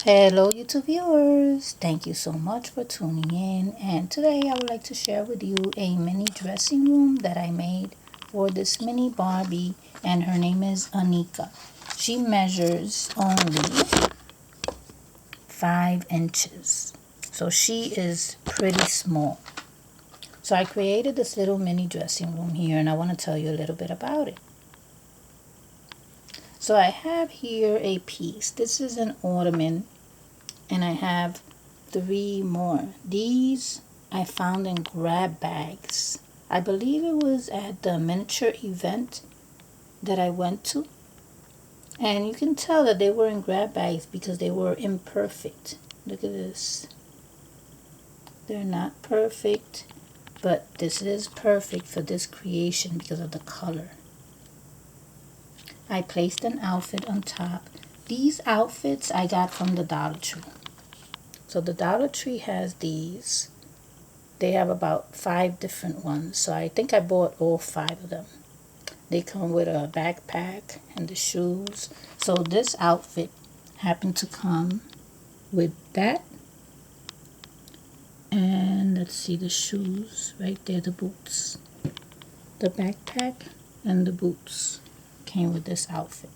Hello YouTube viewers, thank you so much for tuning in, and today I would like to share with you a mini dressing room that I made for this mini Barbie, and her name is Anika. She measures only 5 inches, so she is pretty small. So I created this little mini dressing room here, and I want to tell you a little bit about it. So I have here a piece. This is an ottoman, and I have 3 more. These I found in grab bags. I believe it was at the miniature event that I went to. And you can tell that they were in grab bags because they were imperfect. Look at this. They're not perfect, but this is perfect for this creation because of the color. I placed an outfit on top. These outfits I got from the Dollar Tree. So the Dollar Tree has these. They have about 5 different ones. So I think I bought all 5 of them. They come with a backpack and the shoes. So this outfit happened to come with that. And let's see the shoes right there, the boots. The backpack and the boots came with this outfit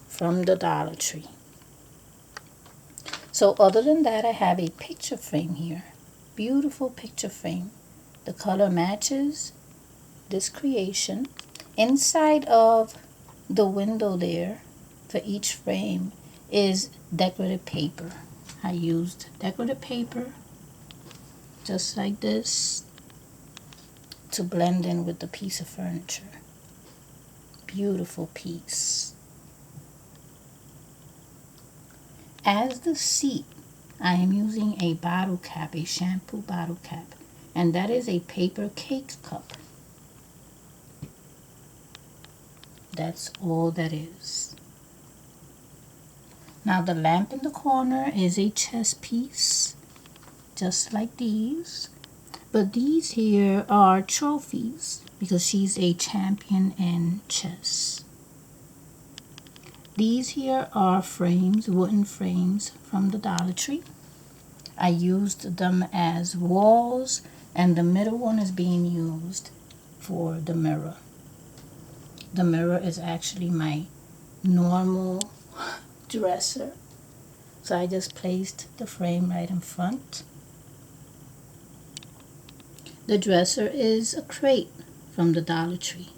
from the Dollar Tree. So other than that, I have a picture frame here. Beautiful picture frame. The color matches this creation. Inside of the window there for each frame is decorative paper. I used decorative paper just like this to blend in with the piece of furniture. Beautiful piece. As the seat, I am using a bottle cap, a shampoo bottle cap, and that is a paper cake cup. That's all that is. Now the lamp in the corner is a chess piece, just like these. But these here are trophies because she's a champion in chess. These here are frames, wooden frames from the Dollar Tree. I used them as walls, and the middle one is being used for the mirror. The mirror is actually my normal dresser. So I just placed the frame right in front. The dresser is a crate from the Dollar Tree.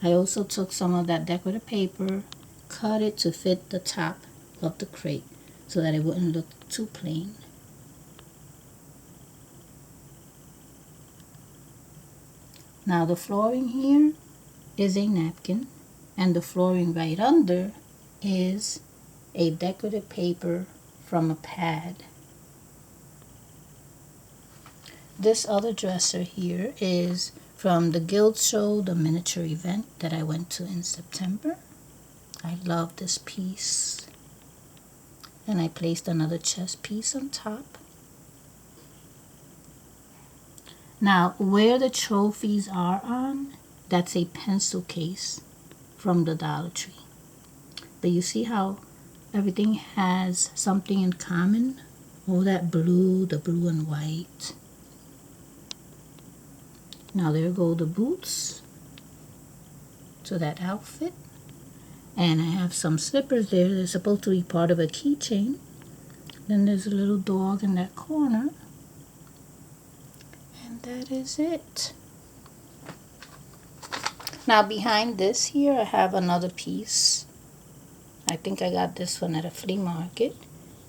I also took some of that decorative paper, cut it to fit the top of the crate so that it wouldn't look too plain. Now the flooring here is a napkin, and the flooring right under is a decorative paper from a pad. This other dresser here is from the Guild Show, the miniature event that I went to in September. I love this piece. And I placed another chess piece on top. Now, where the trophies are on, that's a pencil case from the Dollar Tree. But you see how everything has something in common? All that blue, the blue and white. Now there go the boots to that outfit. And I have some slippers there. They're supposed to be part of a keychain. Then there's a little dog in that corner. And that is it. Now behind this here, I have another piece. I think I got this one at a flea market.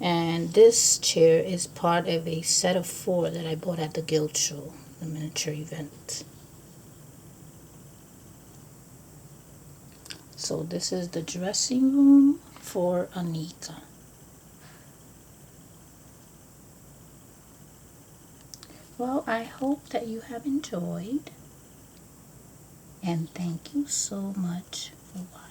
And this chair is part of a set of 4 that I bought at the Guild Show, the miniature event. So this is the dressing room for Anika. Well, I hope that you have enjoyed, and thank you so much for watching.